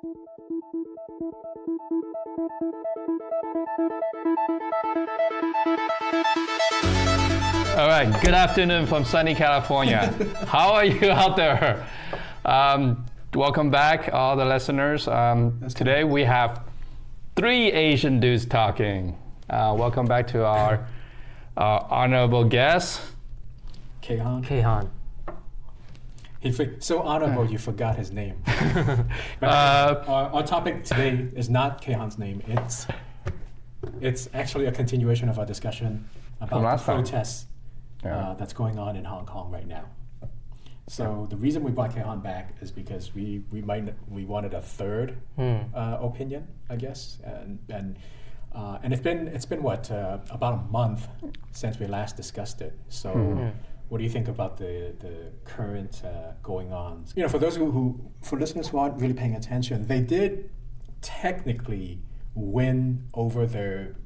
All right, good afternoon from sunny California. How are you out there? Welcome back, all the listeners. Today we have three Asian dudes talking. Welcome back to our honorable guest. Kahan. So honorable, you forgot his name. Our topic today is not Kahan's name. It's actually a continuation of our discussion about the protests that's going on in Hong Kong right now. So the reason we brought Kahan back is because we wanted a third opinion, I guess, and it's been what about a month since we last discussed it. So. What do you think about the current going on? You know, for those for listeners who aren't really paying attention, they did technically win over their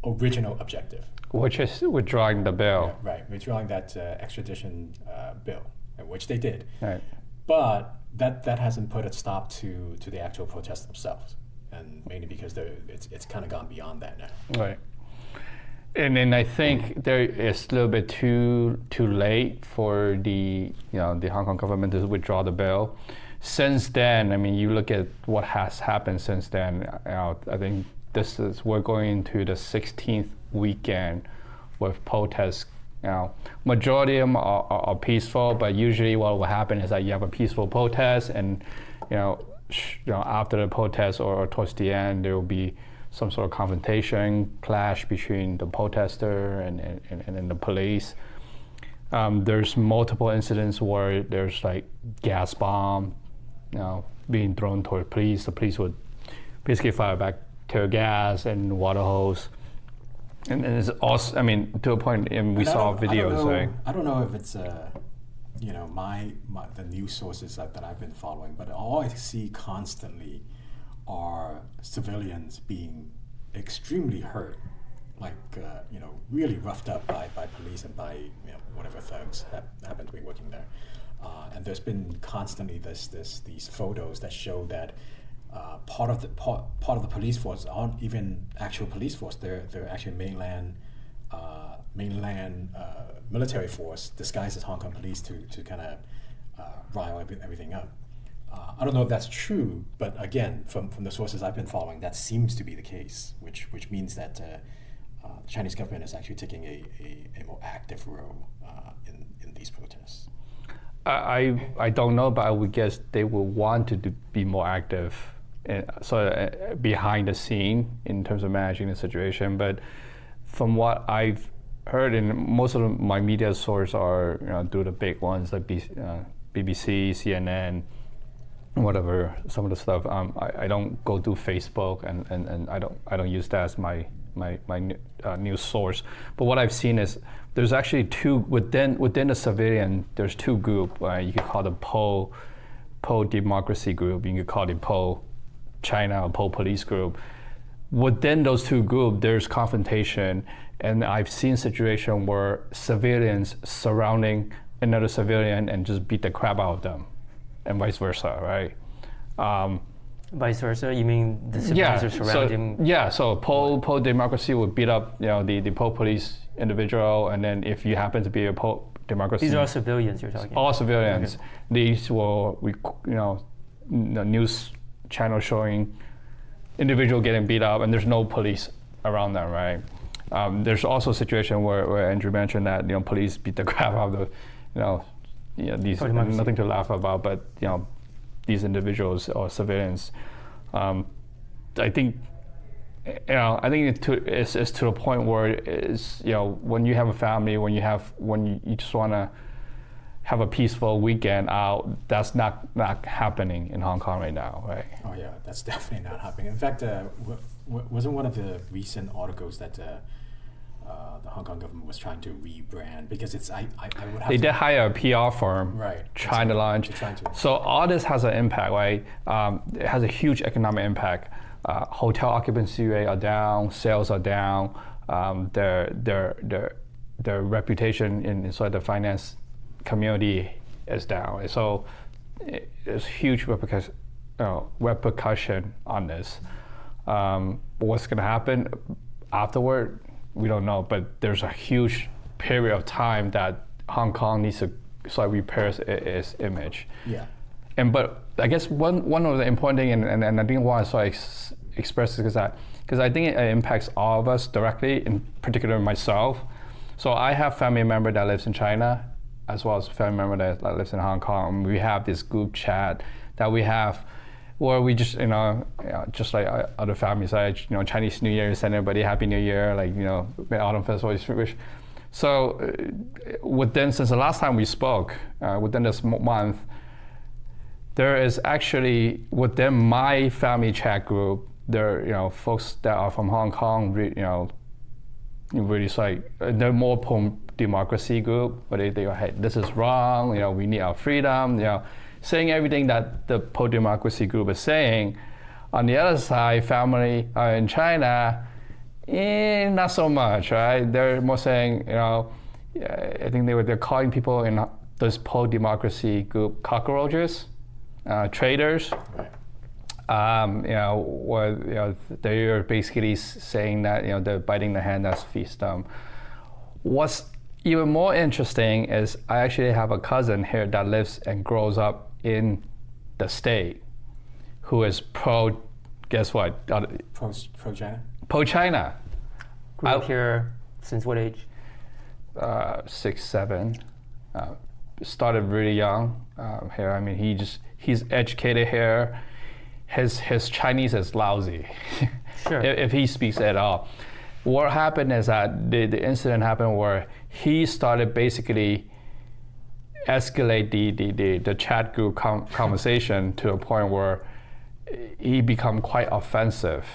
original objective, which is withdrawing the bill. Yeah, right, withdrawing that extradition bill, which they did. Right. But that hasn't put a stop to the actual protests themselves, and mainly because it's kind of gone beyond that now. Right. And then I think there is a little bit too late for the Hong Kong government to withdraw the bill. Since then, I mean, you look at what has happened since then. I think we're going into the 16th weekend with protests. Majority of them are peaceful, but usually what will happen is that you have a peaceful protest, and after the protest or towards the end, there will be some sort of confrontation, clash between the protester and then the police. There's multiple incidents where there's like gas bomb, being thrown toward police. The police would basically fire back tear gas and water hose. And it's also, I mean, to a point, and we saw videos. I don't know if it's the news sources that I've been following, but all I see constantly are civilians being extremely hurt, like really roughed up by police and by whatever thugs happen to be working there. And there's been constantly these photos that show that part of the police force aren't even actual police force. They're actually mainland military force disguised as Hong Kong police to kind of rile everything up. I don't know if that's true, but again, from the sources I've been following, that seems to be the case, which means that the Chinese government is actually taking a more active role in these protests. I don't know, but I would guess they will want to be more active, behind the scene in terms of managing the situation. But from what I've heard, and most of my media sources are through the big ones like BBC, CNN. Whatever, some of the stuff. I don't go through Facebook, and I don't use that as my news source. But what I've seen is there's actually two within the civilian. There's two groups. You could call the pro-democracy group. You could call it pro-China or pro-police group. Within those two groups, there's confrontation, and I've seen situations where civilians surrounding another civilian and just beat the crap out of them. And vice versa, right? Vice versa? You mean the civilians are surrounding? So pro-democracy would beat up the pro-police individual, and then if you happen to be a pro-democracy... These are all civilians you're talking about? All civilians. Okay. These will, the news channel showing individual getting beat up, and there's no police around them, right? There's also a situation where Andrew mentioned that police beat the crap out of these nothing to laugh about, but these individuals or civilians. I think it's to the point where it's when you have a family, when you just want to have a peaceful weekend out, that's not happening in Hong Kong right now, right? Oh yeah, that's definitely not happening. In fact, wasn't one of the recent articles that the Hong Kong government was trying to rebrand, because they did hire a PR firm, right, trying to launch. So all this has an impact, right? It has a huge economic impact. Hotel occupancy rate are down, sales are down. Their reputation inside the finance community is down. So it's huge repercussion on this. What's going to happen afterward, we don't know. But there's a huge period of time that Hong Kong needs to sort of repair its image. Yeah. But I guess one of the important thing, and I didn't want to sort of express this, because I think it impacts all of us directly, in particular myself. So I have family member that lives in China, as well as family member that lives in Hong Kong. We have this group chat that we have, where we just just like other families, like Chinese New Year, send everybody Happy New Year, like Mid-Autumn Festival wish. So since the last time we spoke, within this month, there is actually within my family chat group, there folks that are from Hong Kong, really like they're more pro-democracy group, but they go, hey, this is wrong. We need our freedom. Saying everything that the pro-democracy group is saying. On the other side, family in China, not so much, right? They're more saying, I think they're calling people in this pro-democracy group cockroaches, traitors. They're basically saying that they're biting the hand that feeds them. What's even more interesting is I actually have a cousin here that lives and grows up in the state, who is guess what? Pro-China? Pro-China. Grew up here since what age? 6, 7. Started really young here. I mean, he's educated here. His Chinese is lousy. Sure. if he speaks at all. What happened is that the incident happened where he started basically escalate the chat group conversation to a point where he become quite offensive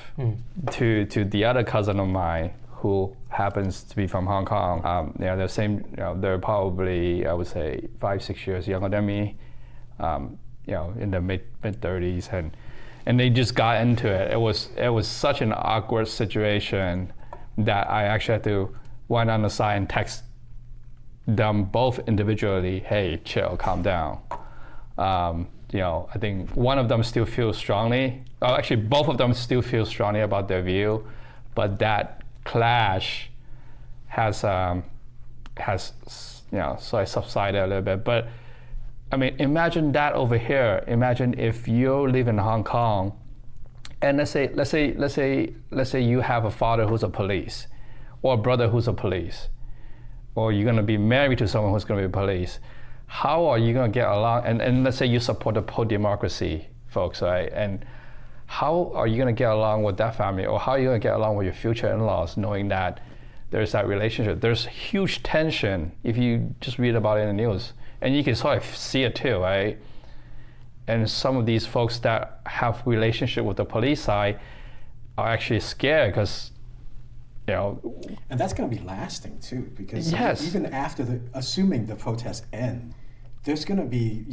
to the other cousin of mine who happens to be from Hong Kong. They're same. They're probably, I would say, 5-6 years younger than me. In the mid 30s, and they just got into it. It was such an awkward situation that I actually had to went on the side and text them both individually, hey, chill, calm down. I think one of them still feels strongly, actually both of them still feel strongly about their view, but that clash has sort of subsided a little bit. But I mean, imagine that over here. Imagine if you live in Hong Kong, and let's say you have a father who's a police, or a brother who's a police, or you're going to be married to someone who's going to be police. How are you going to get along? And let's say you support the pro-democracy folks, right? And how are you going to get along with that family, or how are you going to get along with your future in-laws, knowing that there's that relationship? There's huge tension if you just read about it in the news. And you can sort of see it too, right? And some of these folks that have relationship with the police side are actually scared because, And that's going to be lasting too, because yes. Even after assuming the protests end, there's going to be,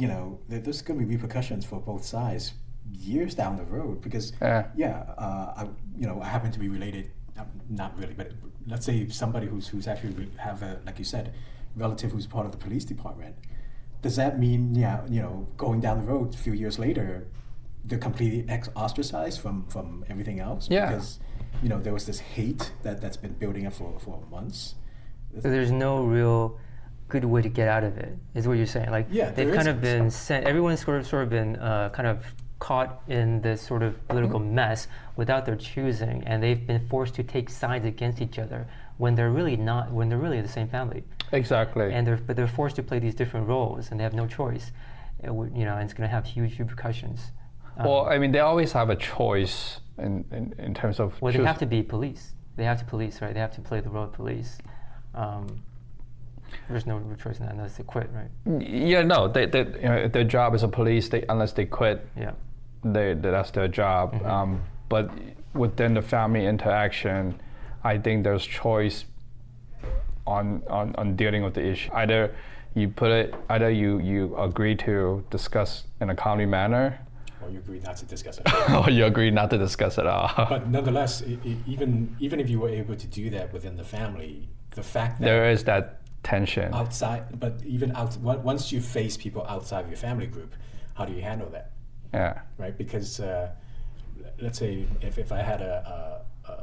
there's going to be repercussions for both sides years down the road. Because, I happen to be related, not really, but let's say somebody who's actually have like you said, relative who's part of the police department. Does that mean, going down the road a few years later, they're completely ostracized from everything else? Yeah. Because, there was this hate that's been building up for months. So there's no real good way to get out of it, is what you're saying. Like, they've kind of been sent, everyone's sort of been kind of caught in this sort of political mess without their choosing, and they've been forced to take sides against each other when they're really not, when they're really the same family. Exactly. And they're forced to play these different roles, and they have no choice. And it's going to have huge repercussions. Well, I mean, they always have a choice in terms of. Well, they have to be police. They have to police, right? They have to play the role of police. There's no choice in that unless they quit, right? Yeah, no. Their job as a police, unless they quit. Yeah. That's their job. Mm-hmm. But within the family interaction, I think there's choice on dealing with the issue. Either you agree to discuss in a calmly manner, or you agree not to discuss it. Or you agree not to discuss it at all. But nonetheless, even if you were able to do that within the family, the fact that there is that tension outside, but even once you face people outside of your family group, how do you handle that? Yeah. Right? Because let's say if I had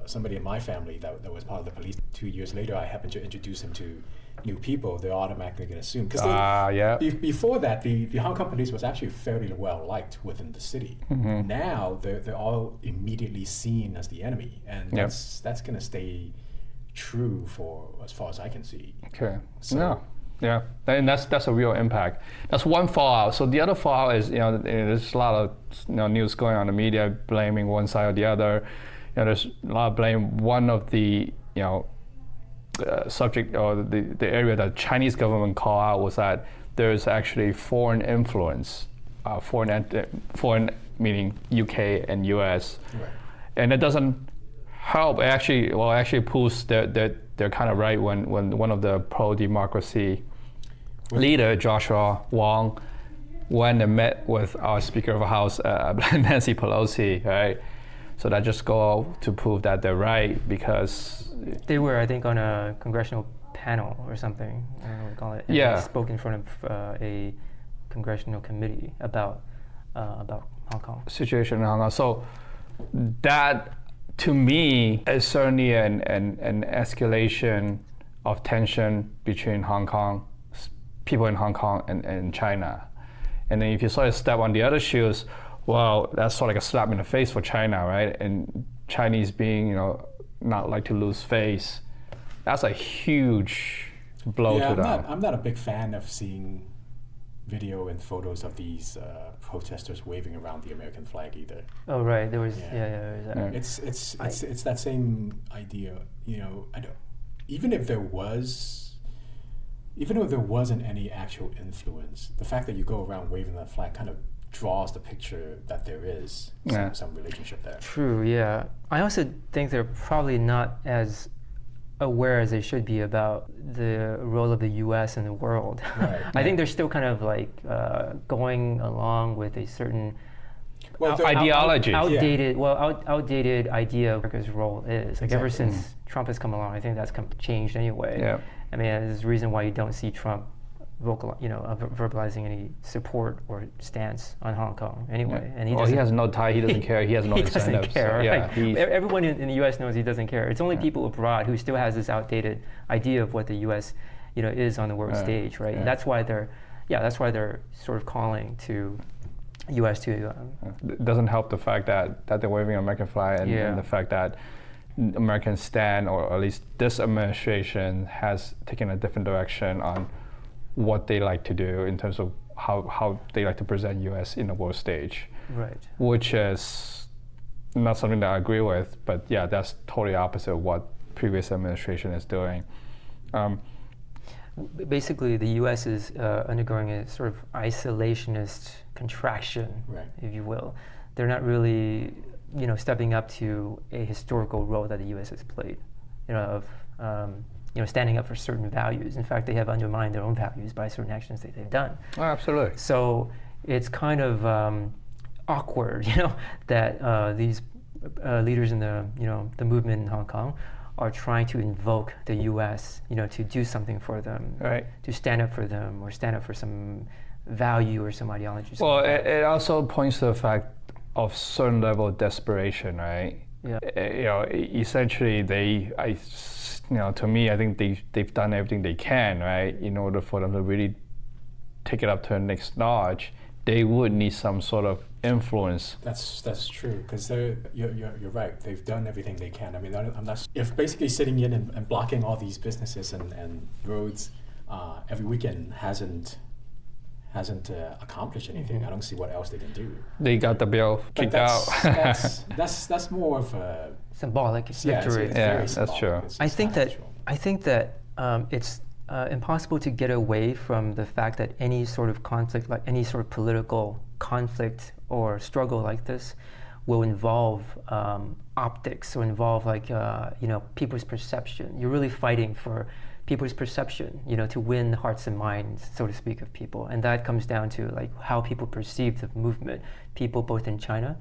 somebody in my family that was part of the police, 2 years later I happen to introduce him to new people, they're automatically going to assume. Because before that, the Hong Kong police was actually fairly well liked within the city. Mm-hmm. Now they're all immediately seen as the enemy, and that's going to stay true for as far as I can see. Okay. So, yeah, and that's a real impact. That's one fallout. So the other fallout is, there's a lot of news going on in the media blaming one side or the other. There's a lot of blame. One of the subject or the area that Chinese government call out was that there's actually foreign influence, foreign meaning UK and US, right. And it doesn't help. It actually proves that they're kind of right when one of the pro-democracy leader, Joshua Wong, went and met with our Speaker of the House, Nancy Pelosi, right? So that just go to prove that they're right, because they were, I think, on a congressional panel or something. I don't know what to call it. And they spoke in front of a congressional committee about Hong Kong situation in Hong Kong. So that, to me, is certainly an escalation of tension between Hong Kong, people in Hong Kong and China. And then if you sort of step on the other shoes, well, that's sort of like a slap in the face for China, right? And Chinese being, not like to lose face. That's a huge blow to them. I'm not a big fan of seeing video and photos of these protesters waving around the American flag either. Oh right, there was It's that same idea, even if there wasn't any actual influence, the fact that you go around waving that flag kind of draws the picture that there is some relationship there. True, yeah. I also think they're probably not as aware as they should be about the role of the U.S. in the world. Right. I think they're still kind of like going along with a certain ideology. Outdated idea of what America's role is. Like ever since Trump has come along, I think that's changed anyway. Yeah. I mean, there's a reason why you don't see Trump verbalizing any support or stance on Hong Kong anyway. Yeah. And he has no tie. He doesn't care. He has no incentive. He doesn't care. So, yeah, everyone in the U.S. knows he doesn't care. It's only people abroad who still has this outdated idea of what the U.S. is on the world stage, right? Yeah. And that's why they're sort of calling to U.S. to. It doesn't help the fact that they're waving an American flag and the fact that American stand, or at least this administration, has taken a different direction on what they like to do in terms of how they like to present U.S. in the world stage. Right. Which is not something that I agree with, but that's totally opposite of what previous administration is doing. Basically, the U.S. is undergoing a sort of isolationist contraction, if you will. They're not really, stepping up to a historical role that the U.S. has played, of standing up for certain values. In fact, they have undermined their own values by certain actions that they've done. Oh, absolutely. So it's kind of awkward, that these leaders in the movement in Hong Kong are trying to invoke the U.S., to do something for them, right? To stand up for them or stand up for some value or some ideology. Well, it also points to the fact of certain level of desperation, right? Yeah. Essentially, to me, I think they've done everything they can, right? In order for them to really take it up to the next notch, they would need some sort of influence. That's true, because you're right. They've done everything they can. I mean, I'm not. If basically sitting in and blocking all these businesses and roads every weekend hasn't accomplished anything, I don't see what else they can do. They got the bill kicked out. That's more of a symbolic victory. That's true. I think that it's impossible to get away from the fact that any sort of conflict, like any sort of political conflict or struggle like this, will involve optics, or involve people's perception. You're really fighting for people's perception, to win the hearts and minds, so to speak, of people, and that comes down to how people perceive the movement. People both in China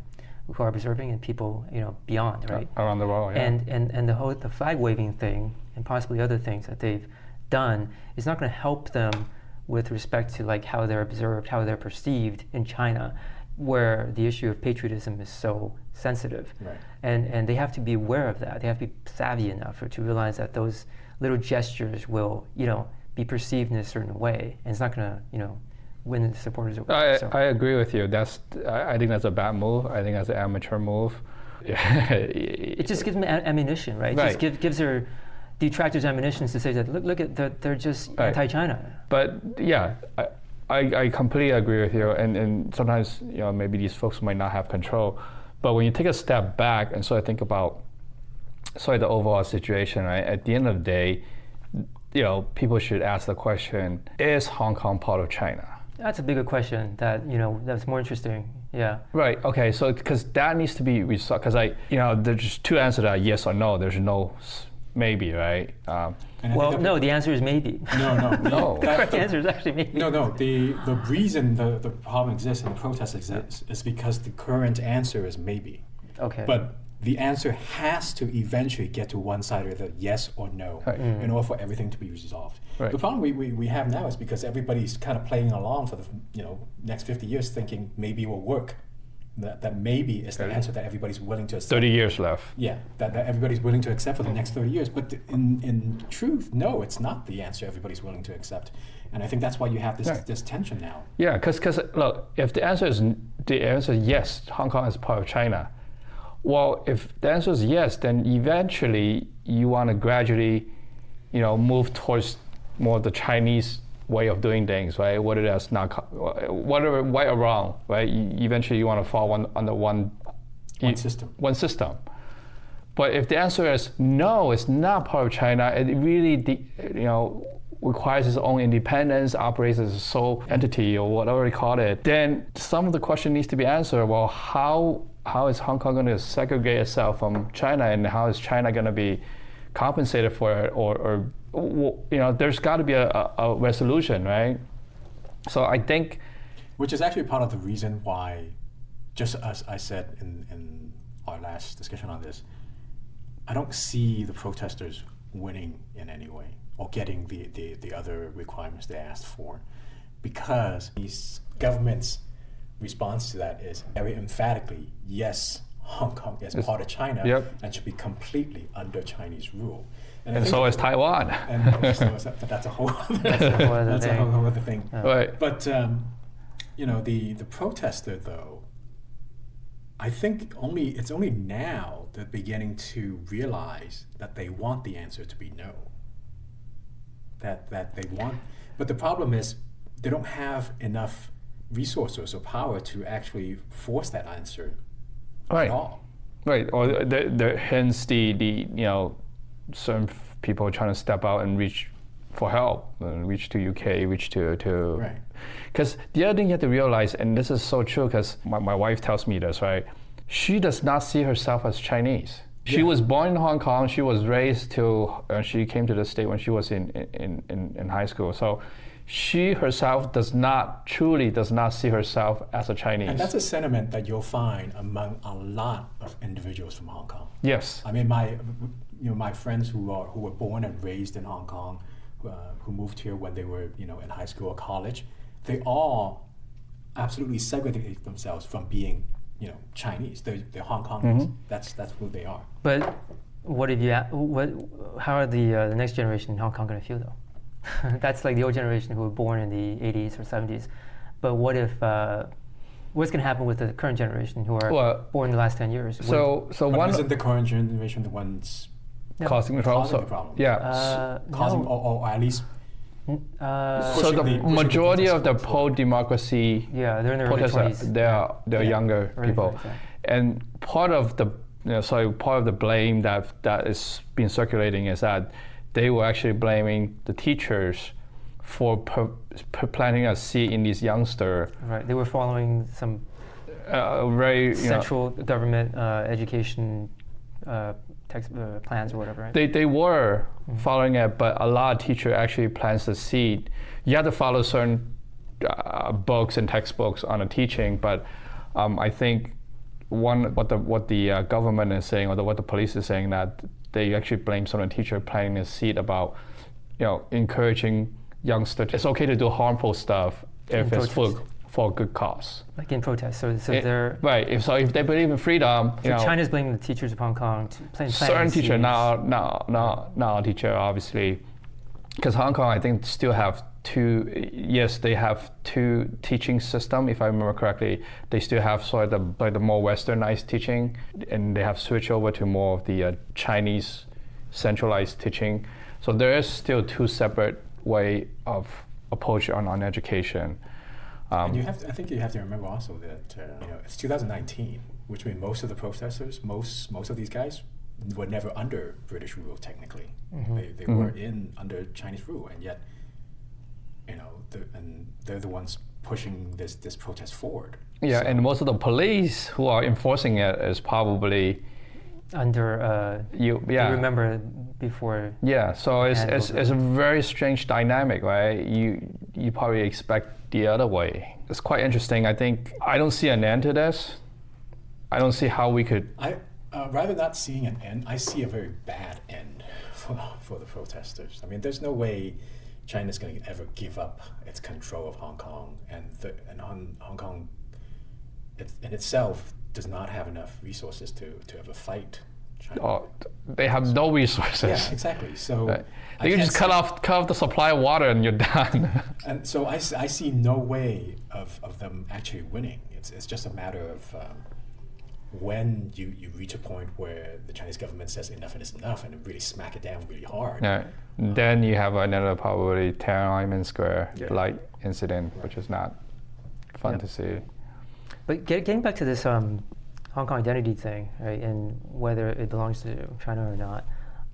who are observing, and people beyond, right? Around the world, yeah. And the flag waving thing, and possibly other things that they've done, is not going to help them with respect to how they're observed, how they're perceived in China. where the issue of patriotism is so sensitive. Right. And they have to be aware of that. They have to be savvy enough to realize that those little gestures will, be perceived in a certain way, and it's not going to, win the supporters over. I agree with you. I think that's a bad move. I think that's an amateur move. It just gives them ammunition, right? It just gives their detractors ammunition to say that look at they're just anti-China. But yeah, I completely agree with you. And sometimes maybe these folks might not have control. But when you take a step back and sort of think about the overall situation, right? At the end of the day, people should ask the question: is Hong Kong part of China? That's a bigger question that that's more interesting. Yeah. Right. Okay. So because that needs to be resolved. Because there's just two answers: that yes or no. There's no maybe, right? No. The answer is maybe. No. The correct answer is actually maybe. No. The reason the problem exists and the protest exists is because the current answer is maybe. Okay. But the answer has to eventually get to one side or the yes or no in order for everything to be resolved. Right. The problem we have now is because everybody's kind of playing along for the next 50 years thinking maybe it will work. That maybe is the answer that everybody's willing to accept. 30 years left. Yeah, that everybody's willing to accept for the next 30 years. But in truth, no, it's not the answer everybody's willing to accept. And I think that's why you have this tension now. Yeah, because look, if the answer is yes, Hong Kong is part of China. Well, if the answer is yes, then eventually you want to gradually, move towards more the Chinese way of doing things, right? Whether that's whatever right or wrong, right? Eventually you want to fall under one system. One system. But if the answer is no, it's not part of China, it really, requires its own independence, operates as a sole entity or whatever you call it, then some of the question needs to be answered. Well, how is Hong Kong going to segregate itself from China, and how is China going to be compensated for it, or there's got to be a resolution, right? So I think, which is actually part of the reason why, just as I said in our last discussion on this, I don't see the protesters winning in any way or getting the other requirements they asked for, because these governments' response to that is very emphatically, yes, Hong Kong is part of China and should be completely under Chinese rule. And so is Taiwan. But that's a whole other thing. Right. But the protester, though, I think it's only now they're beginning to realize that they want the answer to be no. That they want, but the problem is they don't have enough resources or power to actually force that answer at all. Right. Or hence the certain people trying to step out and reach for help, reach to UK, reach to right. Because the other thing you have to realize, and this is so true, because my wife tells me this, right? She does not see herself as Chinese. She was born in Hong Kong. She was raised she came to the state when she was in high school. So she herself does not see herself as a Chinese. And that's a sentiment that you'll find among a lot of individuals from Hong Kong. Yes. I mean, my friends who were born and raised in Hong Kong, who moved here when they were in high school or college, they all absolutely segregate themselves from being Chinese. They're Hong Kongers. Mm-hmm. That's who they are. But how are the next generation in Hong Kong going to feel though? That's like the old generation who were born in the 80s or 70s. But what if what's going to happen with the current generation who are born in the last 10 years? Isn't the current generation the ones causing the problem? Yeah. Causing or at least. So the majority of the pro-democracy they're in their early 20s. They're younger people, exactly. And part of the blame that is being circulating is that they were actually blaming the teachers for planting a seed in these youngsters. Right, they were following some very central government education plans or whatever, right? They were following it, but a lot of teachers actually plants the seed. You have to follow certain books and textbooks on the teaching, but I think what the government is saying, or what the police is saying, that they actually blame some of the teacher planting the seed about encouraging youngsters. It's okay to do harmful stuff if it's for a good cause. Like in protest. So they're right. If they believe in freedom, China's blaming the teachers of Hong Kong to plant certain teacher now teacher obviously, because Hong Kong I think still have two. Yes, they have two teaching system. If I remember correctly, they still have sort of the more westernized teaching, and they have switched over to more of the Chinese centralized teaching. So there is still two separate way of approach on education. And I think you have to remember also that it's 2019, which means most of the protesters, most of these guys were never under British rule technically. Mm-hmm. They were under Chinese rule, and yet they're the ones pushing this protest forward. Yeah, so, and most of the police who are enforcing it is probably under you remember before. Yeah, so it's a very strange dynamic, right? You probably expect the other way. It's quite interesting. I think I don't see an end to this. I don't see how we could. Rather not seeing an end, I see a very bad end for the protesters. I mean, there's no way China's going to ever give up its control of Hong Kong, and Hong Kong in itself does not have enough resources to ever fight China. Oh, they have no resources. Yeah, exactly. So right. You can just cut off the supply of water and you're done. And so I see no way of them actually winning. It's just a matter of when you reach a point where the Chinese government says enough is enough and really smack it down really hard. Yeah. Then you have another probably Tiananmen Square like incident, which is not fun to see. But getting back to this Hong Kong identity thing, right, and whether it belongs to China or not,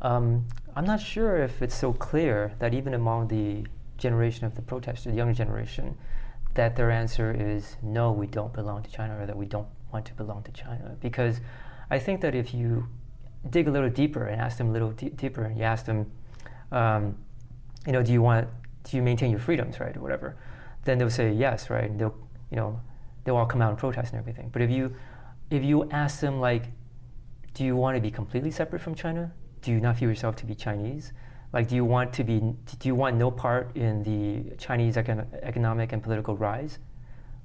I'm not sure if it's so clear that even among the generation of the protesters, the younger generation, that their answer is no, we don't belong to China, or that we don't want to belong to China. Because I think that if you dig a little deeper and ask them a little deeper, and you ask them, do you maintain your freedoms, right, or whatever, then they'll say yes, right, and they'll all come out and protest and everything. But if you ask them, like, do you want to be completely separate from China? Do you not feel yourself to be Chinese? Like, do you want no part in the Chinese economic and political rise?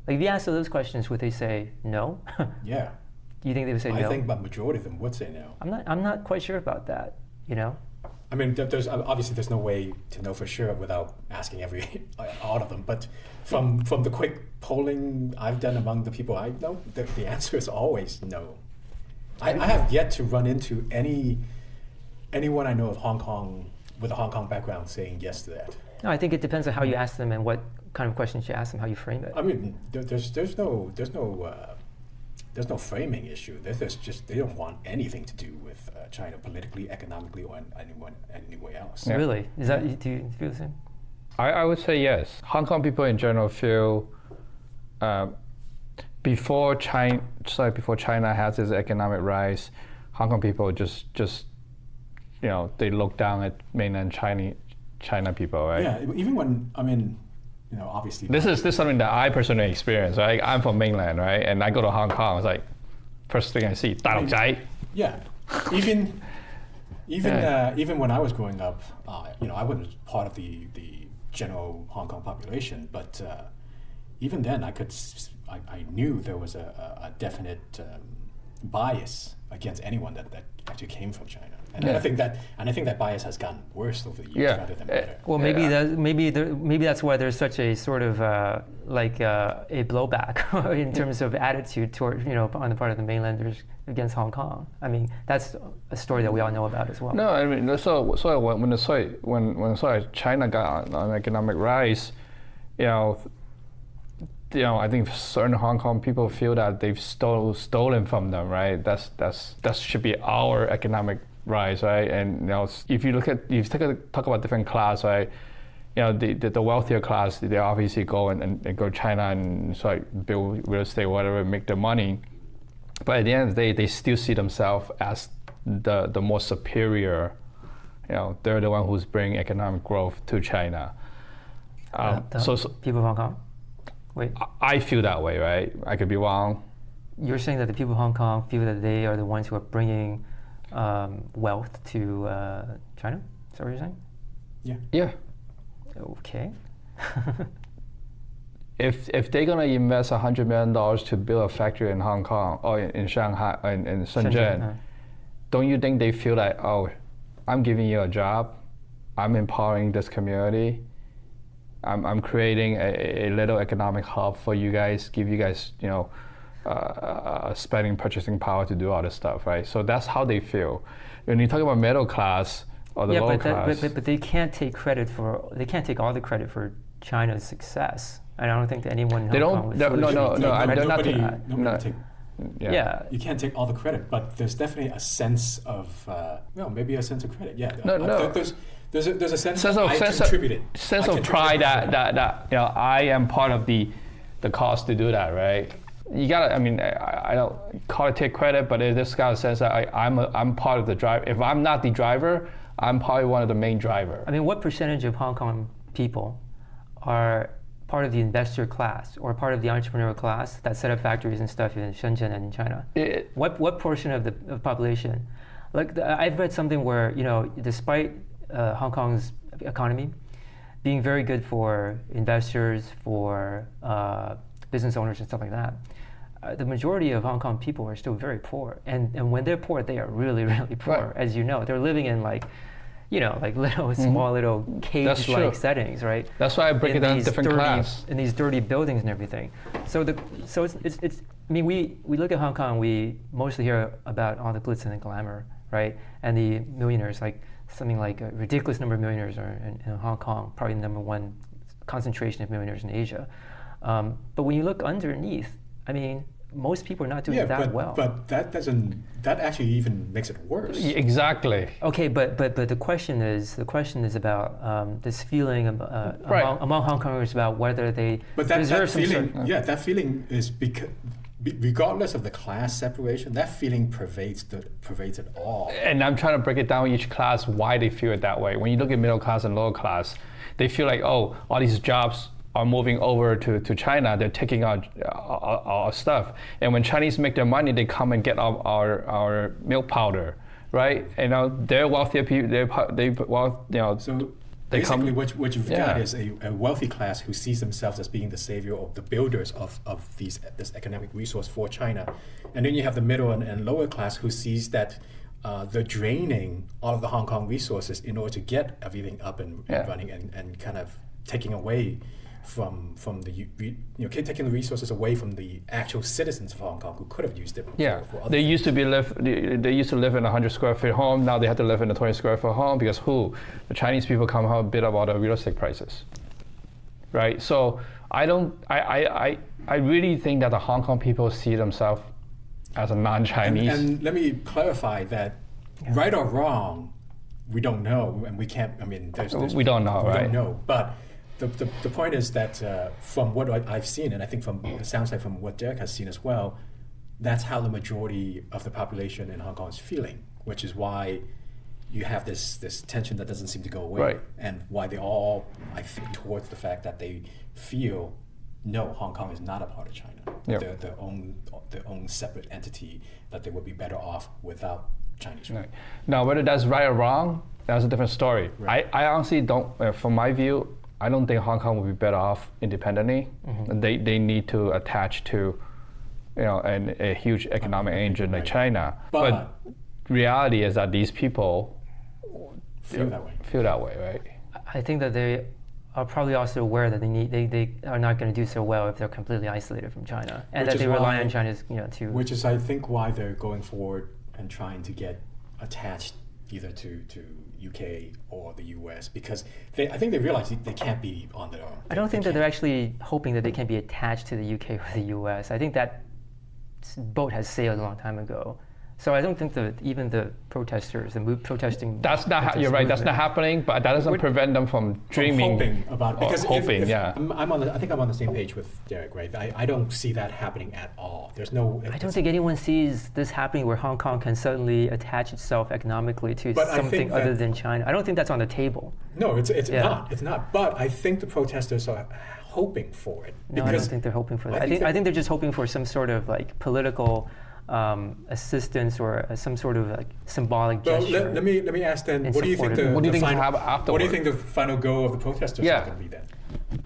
Like, if you ask those questions, would they say no? Yeah. Do you think they would say no? I think the majority of them would say no. I'm not quite sure about that, I mean, there's no way to know for sure without asking all of them. But from the quick polling I've done among the people I know, the answer is always no. I have yet to run into anyone I know of Hong Kong with a Hong Kong background saying yes to that. No, I think it depends on how you ask them and what kind of questions you ask them, how you frame it. I mean, there's no framing issue. There's just they don't want anything to do with China politically, economically, or any way else. Yeah. Really? Do you feel the same? I would say yes. Hong Kong people in general feel before China has its economic rise, Hong Kong people just they look down at mainland China people, right? Yeah, even when obviously. This is something that I personally experienced, right? I'm from mainland, right? And I go to Hong Kong, it's like, first thing I see, 大陸仔. Yeah, even when I was growing up, I wasn't part of the general Hong Kong population, but even then I knew there was a definite bias against anyone that actually came from China. And I think that bias has gotten worse over the years rather than better. Well, maybe that's why there's such a sort of a blowback in terms of attitude toward on the part of the mainlanders against Hong Kong. I mean, that's a story that we all know about as well. No, I mean, so when China got on economic rise, I think certain Hong Kong people feel that they've stolen from them, right? That should be our economic rise, right? And if you talk about different class, right? The wealthier class, they obviously go and go to China and build real estate, whatever, make their money. But at the end of the day, they still see themselves as the more superior. They're the one who's bringing economic growth to China. So people of Hong Kong. Wait. I feel that way, right? I could be wrong. You're saying that the people of Hong Kong feel that they are the ones who are bringing wealth to China? Is that what you're saying? Yeah. Yeah. Okay. if they're gonna invest $100 million to build a factory in Hong Kong or in Shanghai or in Shenzhen, don't you think they feel like, oh, I'm giving you a job, I'm empowering this community, I'm creating a little economic hub for you guys, give you guys, spending, purchasing power to do all this stuff, right? So that's how they feel. When you talk about middle class or the lower class, but they can't take all the credit for China's success. And I don't think that anyone in Hong Kong would You can't take all the credit, but there's definitely a sense of, maybe a sense of credit. Yeah. There's a sense of pride that I am part of the cost to do that, right? You gotta. I mean, I don't call it take credit, but there's got a sense that I'm part of the drive. If I'm not the driver, I'm probably one of the main driver. I mean, what percentage of Hong Kong people are part of the investor class or part of the entrepreneurial class that set up factories and stuff in Shenzhen and in China? What portion of the population? Like I've read something where despite Hong Kong's economy being very good for investors, for business owners and stuff like that, the majority of Hong Kong people are still very poor. And when they're poor, they are really, really poor. Right. As you know, they're living in small little cage-like settings, right? That's why I break it down different class. In these dirty buildings and everything. So it's I mean, we look at Hong Kong, we mostly hear about all the glitz and the glamour, right? And the millionaires, like something like a ridiculous number of millionaires are in Hong Kong, probably the number one concentration of millionaires in Asia. But when you look underneath, I mean, most people are not doing that well. But that actually even makes it worse. Exactly. Okay, but the question is about this feeling among Hong Kongers about whether they deserve some feeling. That feeling is because, regardless of the class separation, that feeling pervades it all. And I'm trying to break it down each class why they feel it that way. When you look at middle class and lower class, they feel like, oh, all these jobs are moving over to China, they're taking our stuff. And when Chinese make their money, they come and get our milk powder, right? They're wealthier people. So basically, what you've got is a wealthy class who sees themselves as being the savior or the builders of this economic resource for China, and then you have the middle and lower class who sees that they're draining all of the Hong Kong resources in order to get everything up and running and kind of taking away from taking the resources away from the actual citizens of Hong Kong who could have used it. For other things. They used to live in a 100 square feet home. Now they have to live in a 20 square foot home because the Chinese people come home bid up all the real estate prices, right? So I really think that the Hong Kong people see themselves as a non-Chinese. And let me clarify that, right or wrong, we don't know, and we can't. I mean, we don't know, right? We don't know, but. The point is that from what I've seen, and I think it sounds like from what Derek has seen as well, that's how the majority of the population in Hong Kong is feeling, which is why you have this tension that doesn't seem to go away, right. And why they all, I think, towards the fact that they feel, no, Hong Kong is not a part of China. Yep. They're their own separate entity, that they would be better off without Chinese. Right. Now, whether that's right or wrong, that's a different story. Right. I honestly don't, from my view, I don't think Hong Kong would be better off independently. Mm-hmm. They need to attach to, a huge economic engine like China. But reality is that these people feel that way, right? I think that they are probably also aware that they are not going to do so well if they're completely isolated from China, and that they rely on China's to. Which is, I think, why they're going forward and trying to get attached either to UK or the US, because I think they realize they can't be on their own. I don't think that they're actually hoping that they can be attached to the UK or the US. I think that boat has sailed a long time ago. So I don't think that even the protesters, protesting. That's not. You're right. That's not happening. But that doesn't prevent them from dreaming, hoping about it. Because hoping. I think I'm on the same page with Derek. Right. I don't see that happening at all. There's no. I don't think anyone sees this happening where Hong Kong can suddenly attach itself economically to something other than China. I don't think that's on the table. No, it's not. It's not. But I think the protesters are hoping for it. No, I don't think they're hoping for that. I think they're just hoping for some sort of political. Assistance or some sort of symbolic gesture. Let me ask then. What do you think the final goal of the protesters is going to be then?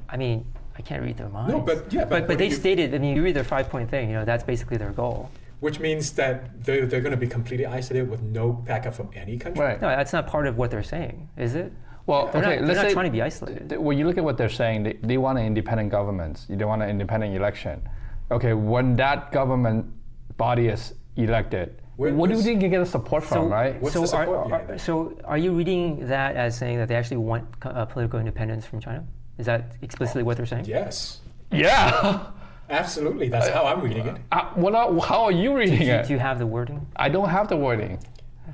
I mean, I can't read their minds. No, but they stated. I mean, you read their 5-point thing. That's basically their goal. Which means that they're going to be completely isolated with no backup from any country. Right. No, that's not part of what they're saying, is it? Well, they're not trying to be isolated. When you look at what they're saying, they want an independent government. They want an independent election. Okay, when that government body is elected, what do you think you get support from, right? What's the support so are you reading that as saying that they actually want political independence from China? Is that explicitly what they're saying? Yes. Yeah. Absolutely. That's how I'm reading it. How are you reading it? Do you have the wording? I don't have the wording.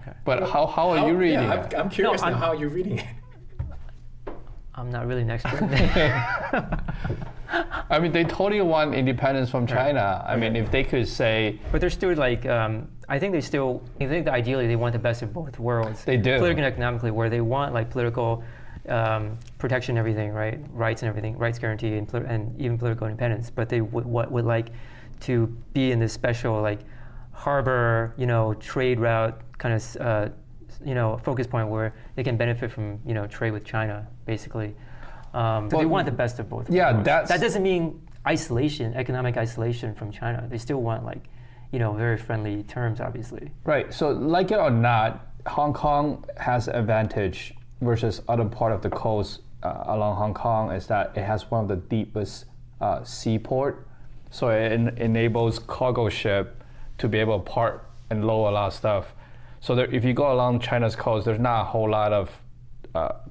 Okay. But how are you reading it? I'm curious now how you're reading it. I'm not really an expert. I mean, they totally want independence from China. I mean, if they could say... But they're still like, I think that ideally they want the best of both worlds. They do. Politically and economically, where they want like political protection and everything, right? Rights and everything, rights guarantee and even political independence. But they would like to be in this special like harbor, trade route kind of, focus point where they can benefit from, trade with China, basically. So they want the best of both. Yeah, that doesn't mean isolation, economic isolation from China. They still want like, very friendly terms, obviously. Right. So, like it or not, Hong Kong has an advantage versus other part of the coast along Hong Kong is that it has one of the deepest seaport. So it enables cargo ship to be able to park and load a lot of stuff. So if you go along China's coast, there's not a whole lot of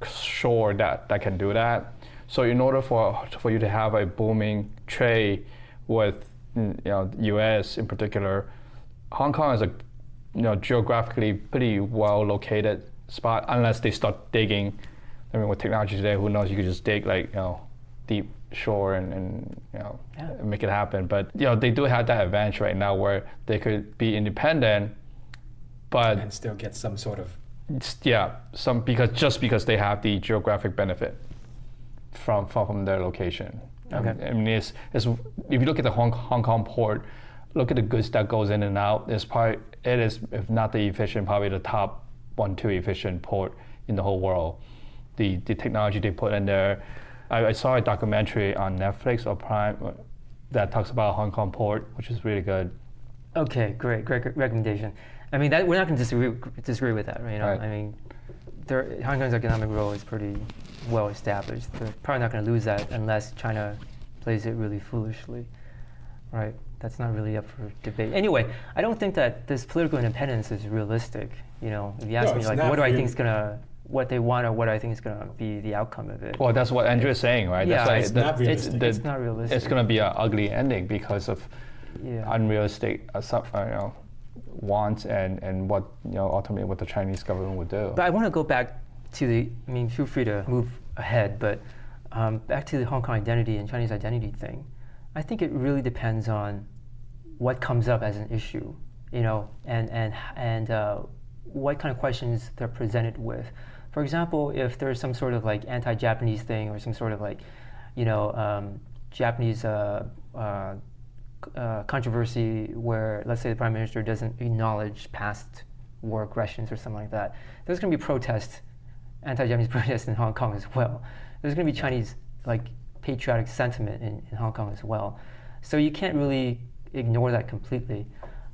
shore that can do that. So in order for you to have a booming trade with U.S. in particular, Hong Kong is a geographically pretty well located spot unless they start digging. I mean, with technology today, who knows? You could just dig like deep shore and make it happen. But they do have that advantage right now where they could be independent, but and still get some sort of because they have the geographic benefit from their location. Okay. I mean, it's if you look at the Hong Kong port, look at the goods that goes in and out. It is if not the efficient, probably the top 1-2 efficient port in the whole world. The technology they put in there. I saw a documentary on Netflix or Prime that talks about Hong Kong port, which is really good. Okay, great recommendation. I mean, we're not going to disagree with that, right? Right. I mean, Hong Kong's economic role is pretty well established. They're probably not going to lose that unless China plays it really foolishly, right? That's not really up for debate. Anyway, I don't think that this political independence is realistic. If you ask me, like, what do I think is what they want or what I think is going to be the outcome of it. Well, that's what Andrew is saying, right? Yeah, that's it's not realistic. It's not realistic. It's going to be an ugly ending because of unrealistic wants and what ultimately what the Chinese government would do. But I want to go back to feel free to move ahead, but back to the Hong Kong identity and Chinese identity thing. I think it really depends on what comes up as an issue, and what kind of questions they're presented with. For example, if there's some sort of like anti-Japanese thing or some sort of like, Japanese controversy where, let's say, the Prime Minister doesn't acknowledge past war aggressions or something like that, there's going to be anti-Japanese protests in Hong Kong as well. There's going to be Chinese like patriotic sentiment in Hong Kong as well. So you can't really ignore that completely.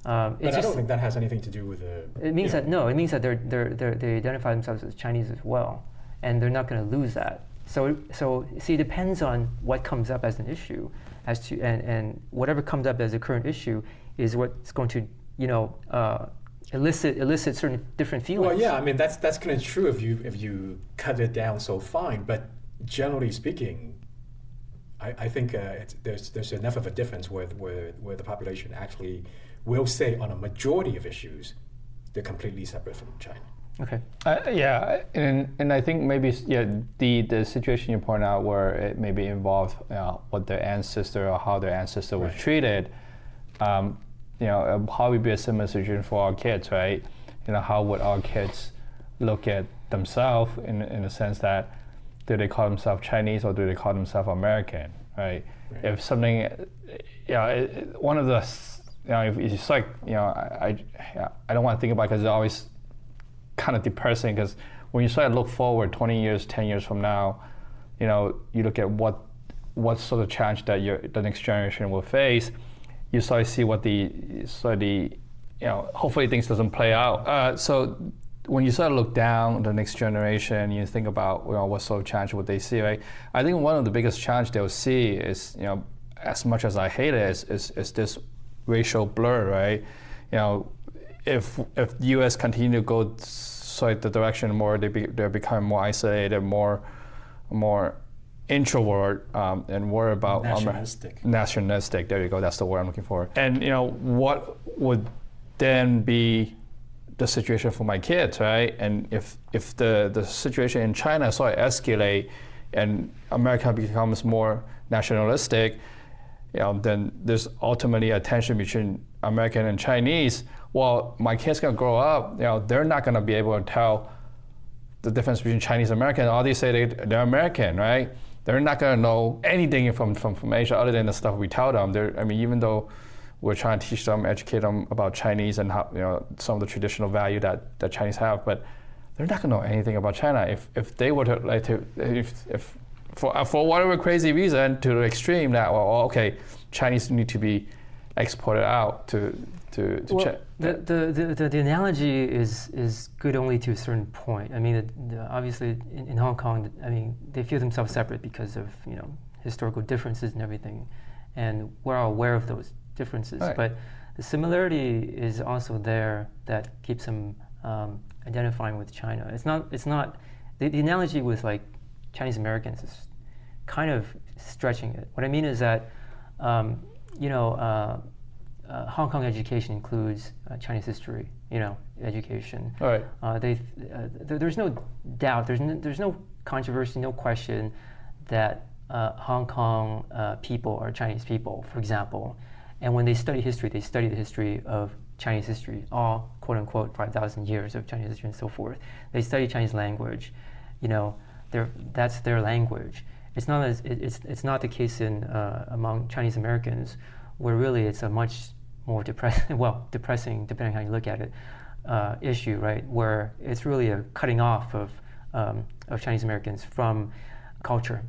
But I don't think that has anything to do with the... It means that they identify themselves as Chinese as well, and they're not going to lose that. So see, it depends on what comes up as an issue, and whatever comes up as a current issue is what's going to elicit certain different feelings. Well, yeah, I mean that's kind of true if you cut it down so fine, but generally speaking, I think there's enough of a difference where the population actually will say on a majority of issues they're completely separate from China. Okay. And I think maybe the situation you point out where it maybe involved what their ancestor or how their ancestor was treated, it'll probably be a similar situation for our kids, right? How would our kids look at themselves in the sense that do they call themselves Chinese or do they call themselves American, right? If something, one of the, it's like, I don't want to think about it because it's always kind of depressing because when you start to look forward 20 years, 10 years from now, you look at what what sort of challenge that the next generation will face, you sort of see what hopefully things doesn't play out. So when you sort of look down the next generation, you think about what sort of challenge would they see, right? I think one of the biggest challenge they'll see is, as much as I hate it, is this racial blur, right? If the U.S. continue to go the direction more they're becoming more isolated, more introvert, and worry about nationalistic. There you go. That's the word I'm looking for. And what would then be the situation for my kids, right? And if the situation in China sort of escalate and America becomes more nationalistic, then there's ultimately a tension between American and Chinese. Well, my kids gonna grow up, they're not gonna be able to tell the difference between Chinese and American. All they say they're American, right? They're not gonna know anything from Asia other than the stuff we tell them. Even though we're trying to teach them, educate them about Chinese and how some of the traditional value that Chinese have, but they're not gonna know anything about China. If they were to if for whatever crazy reason to the extreme that okay, Chinese need to be exported out to China. The analogy is good only to a certain point. Obviously in Hong Kong, they feel themselves separate because of historical differences and everything, and we're all aware of those differences. Right. But the similarity is also there that keeps them identifying with China. It's not the analogy with like Chinese Americans is kind of stretching it. What I mean is that Hong Kong education includes Chinese history, education. All right. There's no doubt, there's no controversy, no question that Hong Kong people are Chinese people, for example. And when they study history, they study the history of Chinese history, all quote unquote 5,000 years of Chinese history and so forth. They study Chinese language, that's their language. It's not the case in among Chinese Americans, where really it's a much more depressing, depending how you look at it, issue, right? Where it's really a cutting off of Chinese Americans from culture,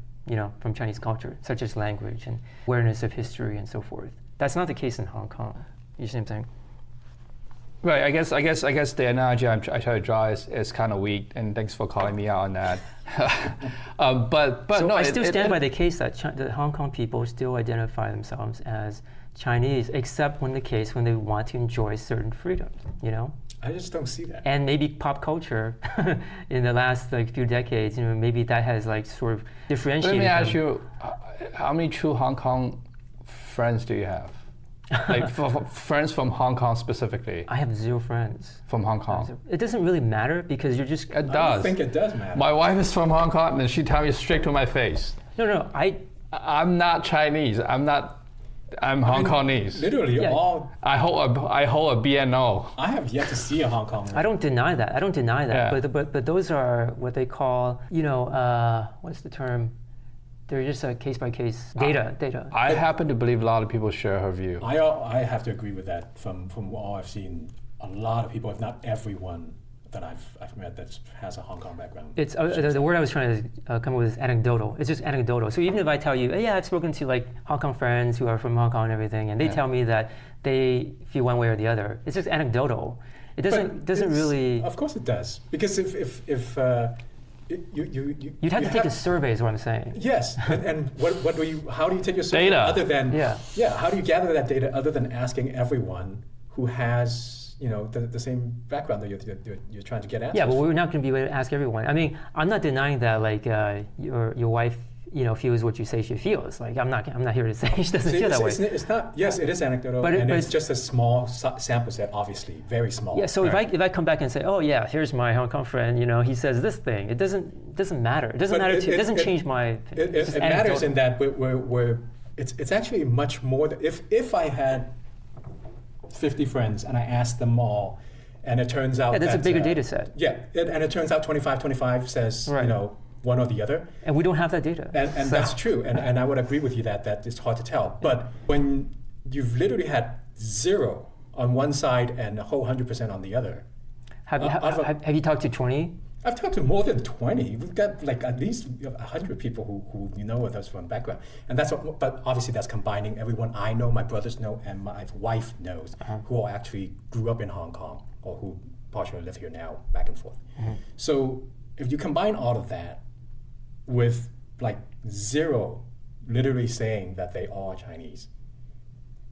from Chinese culture, such as language and awareness of history and so forth. That's not the case in Hong Kong. You see what I'm saying? Right. I guess the analogy I try to draw is kind of weak, and thanks for calling me out on that. But so no, I still stand by the case that the Hong Kong people still identify themselves as Chinese, except when they want to enjoy certain freedoms. I just don't see that. And maybe pop culture in the last few decades, maybe that has sort of differentiated. Let me ask you, how many true Hong Kong friends do you have? Friends from Hong Kong specifically. I have 0 friends from Hong Kong. It doesn't really matter because you're just. It does. I don't think it does matter. My wife is from Hong Kong, and she tells me straight to my face. No. I'm not Chinese. I'm Hong Kongese. Literally all. I hold a BNO. I have yet to see a Hong Kong. I don't deny that. Yeah. But those are what they call what's the term? They're just a case-by-case data. I happen to believe a lot of people share her view. I have to agree with that. From all I've seen, a lot of people, if not everyone, that I've met that has a Hong Kong background. It's the word I was trying to come up with is anecdotal. It's just anecdotal. So even if I tell you, hey, I've spoken to Hong Kong friends who are from Hong Kong and everything, and they tell me that they feel one way or the other, it's just anecdotal. It doesn't really. Of course it does, because if you'd have to take a survey, is what I'm saying. Yes, and how do you take your survey data other than how do you gather that data other than asking everyone who has the same background that you're trying to get answers? Yeah, but we're not going to be able to ask everyone. I'm not denying that your wife feels what you say she feels. I'm not here to say she doesn't feel that way. It's not. Yes, it is anecdotal, but it's just a small sample set. Obviously, very small. Yeah. So if I come back and say, oh yeah, here's my Hong Kong friend. He says this thing. It doesn't matter. It doesn't matter. It doesn't change my. It matters in that where it's actually much more. If I had 50 friends and I asked them all, and it turns out that's a bigger data set. Yeah, and it turns out 25 says one or the other. And we don't have that data. And that's true. And I would agree with you that it's hard to tell. But when you've literally had 0 on one side and a whole 100% on the other. Have you talked to 20? I've talked to more than 20. We've got like at least 100 people who know with us from background. And but obviously that's combining everyone I know, my brothers know, and my wife knows, who actually grew up in Hong Kong or who partially live here now, back and forth. So if you combine all of that with like zero literally saying that they are Chinese,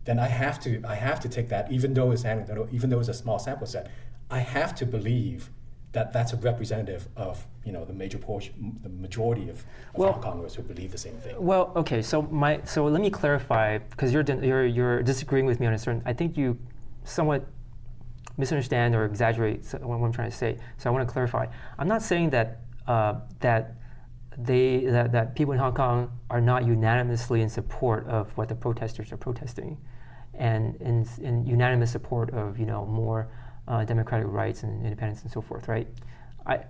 then I have to take that, even though it's anecdotal, even though it's a small sample set, I have to believe that that's a representative of the majority of Hong Kongers who believe the same thing. Well, okay, so let me clarify, because you're disagreeing with me on a certain. I think you somewhat misunderstand or exaggerate what I'm trying to say. So I want to clarify. I'm not saying that that people in Hong Kong are not unanimously in support of what the protesters are protesting, and in unanimous support of more democratic rights and independence and so forth, right? I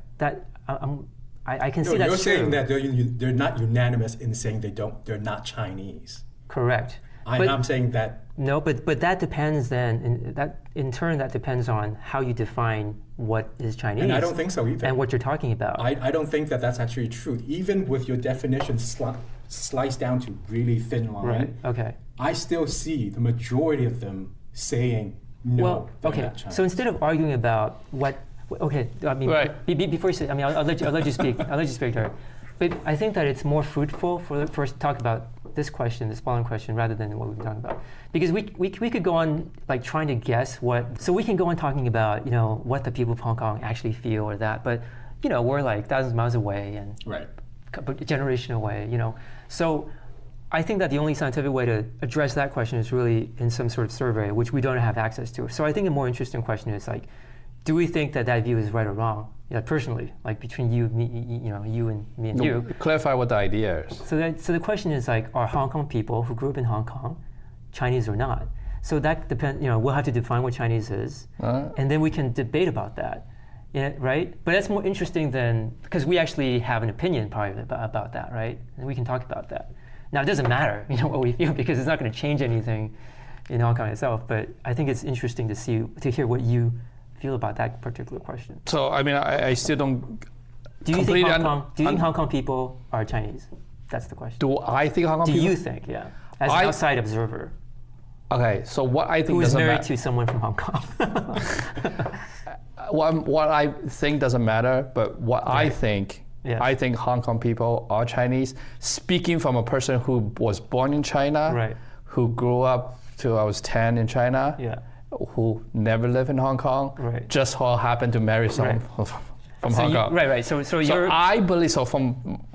can see that. You're saying that they're not unanimous in saying they're not Chinese. Correct. I'm saying that. No, but that depends then. In turn that depends on how you define what is Chinese. And I don't think so either. And what you're talking about. I don't think that that's actually true. Even with your definition sliced down to really thin line. Right. Okay. I still see the majority of them saying no. Well, okay. So instead of arguing about before you say, I'll let you speak. I'll let you speak, Derek. But I think that it's more fruitful for us to talk about this following question, rather than what we've been talking about, because we could go on like trying to guess what. So we can go on talking about what the people of Hong Kong actually feel or that, but we're like thousands of miles away and a generation away. So I think that the only scientific way to address that question is really in some sort of survey, which we don't have access to. So I think a more interesting question is like, do we think that view is right or wrong? Personally, like between you, me, you and me and you. Clarify what the idea is. So the question is like, are Hong Kong people who grew up in Hong Kong Chinese or not? So that depends. We'll have to define what Chinese is, and then we can debate about that. Right? But that's more interesting than, because we actually have an opinion probably about that, right? And we can talk about that. Now, it doesn't matter, what we feel, because it's not going to change anything in Hong Kong itself. But I think it's interesting to hear what you feel about that particular question. So, I still don't. Do you think Hong Kong people are Chinese? That's the question. Do I think Hong Kong people? Do you think, as an outside observer? Okay, so what I think who is married to someone from Hong Kong? What I think doesn't matter, but what I think. Yes. I think Hong Kong people are Chinese. Speaking from a person who was born in China, who grew up till I was 10 in China, who never lived in Hong Kong, just happened to marry someone from Hong Kong. So I believe, from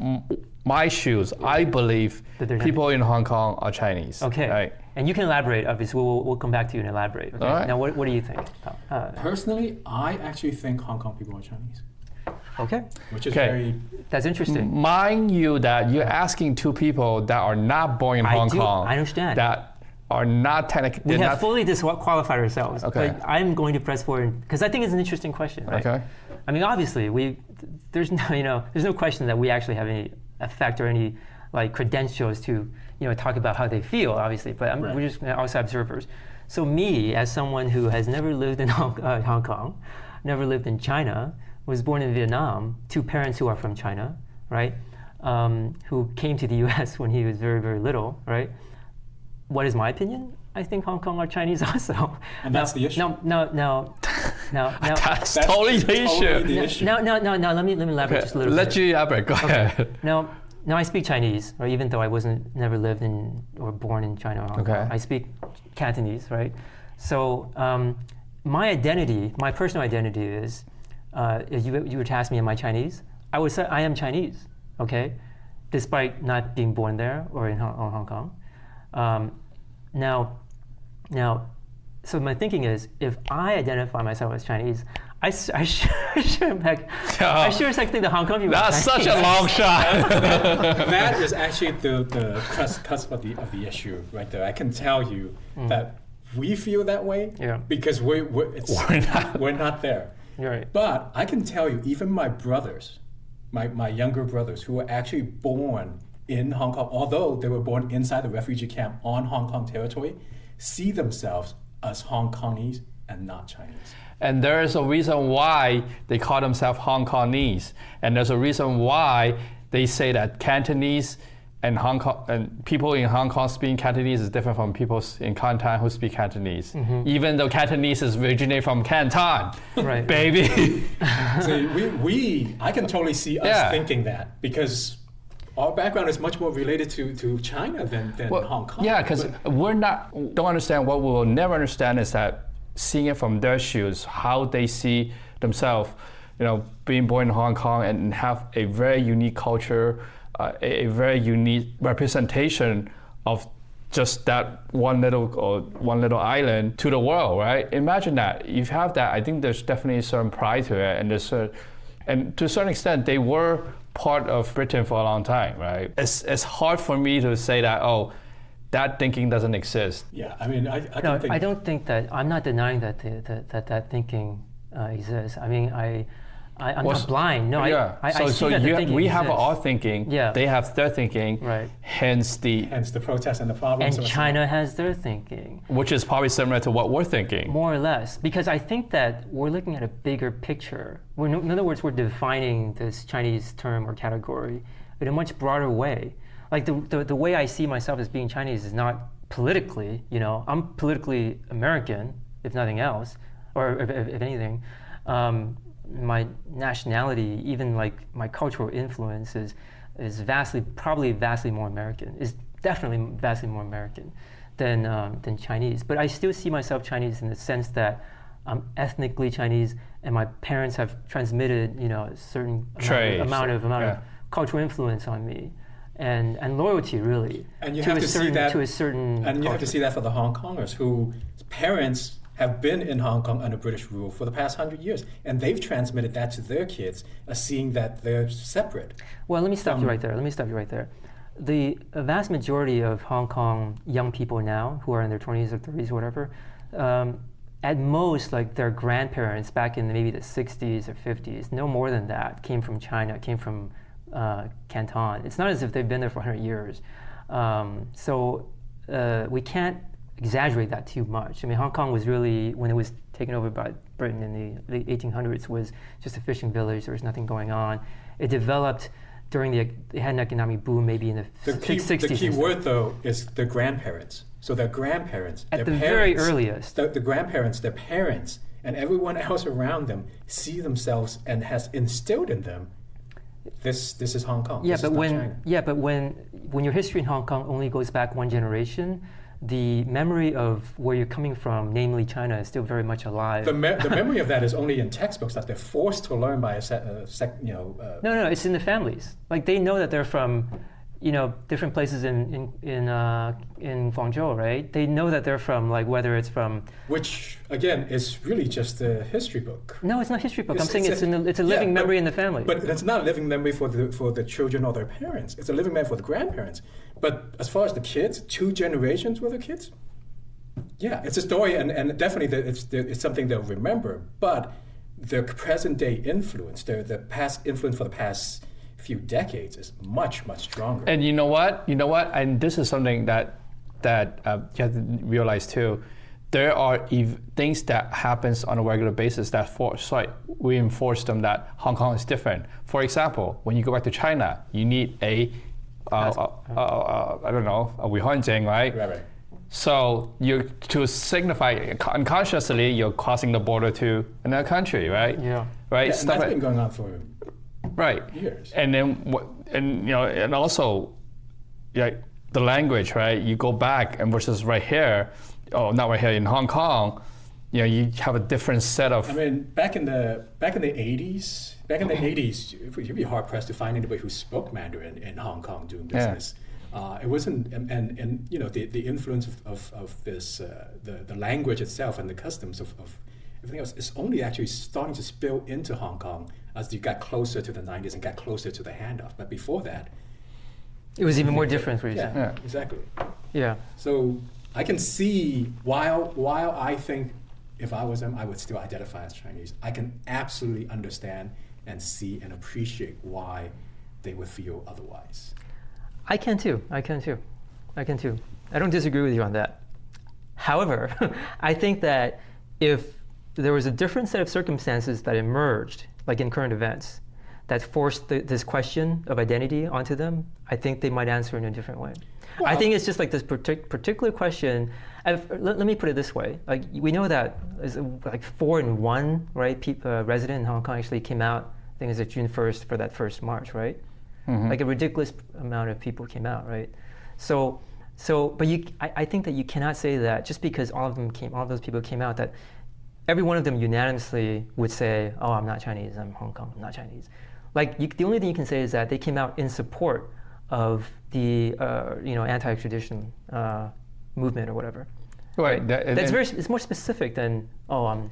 my shoes, I believe people in Hong Kong are Chinese. Okay. Right? And you can elaborate, obviously. We'll come back to you and elaborate. Okay? Right. Now, what do you think? Personally, I actually think Hong Kong people are Chinese. Okay. Which is very... That's interesting. Mind you that you're asking two people that are not born in Hong Kong. I understand. That are not technically... We have fully disqualified ourselves. Okay. But I'm going to press forward, because I think it's an interesting question, right? Okay. Obviously, there's no question that we actually have any effect or any credentials to talk about how they feel, obviously. But we're just outside observers. So me, as someone who has never lived in Hong Kong, never lived in China, was born in Vietnam, two parents who are from China, right? Who came to the U.S. when he was very, very little, right? What is my opinion? I think Hong Kong are Chinese also. And that's the issue. No. That's totally the issue. No. Let me elaborate just a little bit. Let you elaborate. Go ahead. Now I speak Chinese, right? Even though I never lived in or born in China or Hong Kong. I speak Cantonese, right? So my personal identity is, if you were to ask me, am I Chinese? I would say I am Chinese, okay? Despite not being born there or in Hong Kong. So my thinking is, if I identify myself as Chinese, I sure as heck think the Hong Kong people are Chinese. That's such a long shot. That is actually the cusp of the issue right there. I can tell you that we feel that way because we're not there. You're right. But I can tell you, even my brothers, my younger brothers, who were actually born in Hong Kong, although they were born inside the refugee camp on Hong Kong territory, see themselves as Hong Kongese and not Chinese. And there is a reason why they call themselves Hong Kongese. And there's a reason why they say that Cantonese and Hong Kong and people in Hong Kong speaking Cantonese is different from people in Canton who speak Cantonese. Even though Cantonese is originated from Canton, right, baby. See, I can totally see us thinking that because our background is much more related to China than Hong Kong. Yeah, because don't understand what we will never understand is that seeing it from their shoes, how they see themselves, being born in Hong Kong and have a very unique culture, a very unique representation of just that one little island to the world, right? Imagine that. If you have that, I think there's definitely a certain pride to it, and to a certain extent, they were part of Britain for a long time, right? It's hard for me to say that, that thinking doesn't exist. Yeah, I mean, I don't think that, I'm not denying that that thinking exists. I mean, I'm not blind. No, yeah. I see that the thinking we exists. have our thinking. Yeah. They have their thinking. Right. Hence the protests and the problems. And China has their thinking. Which is probably similar to what we're thinking. More or less, because I think that we're looking at a bigger picture. In other words, we're defining this Chinese term or category in a much broader way. Like the way I see myself as being Chinese is not politically. I'm politically American, if nothing else, or if anything. My nationality, even like my cultural influence is probably vastly more American, is definitely vastly more American than Chinese. But I still see myself Chinese in the sense that I'm ethnically Chinese and my parents have transmitted, a certain amount of cultural influence on me. And loyalty, really. And you have to see that to a certain and you have to see that for the Hong Kongers whose parents have been in Hong Kong under British rule for the past 100 years. And they've transmitted that to their kids, seeing that they're separate. Well, let me stop you right there. The vast majority of Hong Kong young people now, who are in their 20s or 30s or whatever, at most, like their grandparents back in maybe the 60s or 50s, no more than that, came from China, came from Canton. It's not as if they've been there for 100 years. So we can't exaggerate that too much. I mean, Hong Kong was really, when it was taken over by Britain in the 1800s, was just a fishing village. There was nothing going on. It developed it had an economic boom maybe in the 60s. The key word, though, is the grandparents. So their grandparents, at the very earliest. The grandparents, their parents, and everyone else around them see themselves and has instilled in them, this is Hong Kong. Yeah, but when your history in Hong Kong only goes back one generation, the memory of where you're coming from, namely China, is still very much alive. The memory of that is only in textbooks that they're forced to learn by No, it's in the families. Like they know that they're from, different places in Guangzhou, right? They know that they're from, like, whether it's from. Which again is really just a history book. No, it's not a history book. I'm saying it's a living memory in the family. But it's not a living memory for the children or their parents. It's a living memory for the grandparents. But as far as the kids, 2 generations with the kids, yeah, it's a story, and definitely it's something they'll remember. But the present day influence, the past influence for the past few decades is much, much stronger. And you know what? And this is something that you have to realize too. There are things that happens on a regular basis that reinforce them that Hong Kong is different. For example, when you go back to China, you need a Weihunjing, right? Right. So to signify unconsciously, you're crossing the border to another country, right? Yeah. Right. Yeah, and that's been going on for years. And then and also, the language, right? You go back and versus right here, not right here in Hong Kong, you have a different set of. I mean, back in the 80s. You'd be hard pressed to find anybody who spoke Mandarin in Hong Kong doing business. Yeah. It wasn't, and the influence of this, the language itself and the customs of everything else is only actually starting to spill into Hong Kong as you got closer to the 90s and got closer to the handoff. But before that, it was even more different for you. Yeah, exactly. Yeah. So I can see while I think if I was them, I would still identify as Chinese. I can absolutely understand and see and appreciate why they would feel otherwise. I can too. I don't disagree with you on that. However, I think that if there was a different set of circumstances that emerged, like in current events, that forced this question of identity onto them, I think they might answer in a different way. Well, I think it's just like this particular question. Let me put it this way: like we know that like 4 in 1, right? Resident in Hong Kong actually came out. I think it's June 1st for that first march, right? Mm-hmm. Like a ridiculous amount of people came out, right? So, but I think that you cannot say that just because all of those people came out, that every one of them unanimously would say, "Oh, I'm not Chinese. I'm Hong Kong. I'm not Chinese." Like the only thing you can say is that they came out in support of the anti-extradition movement or whatever. Right. It's more specific than I'm.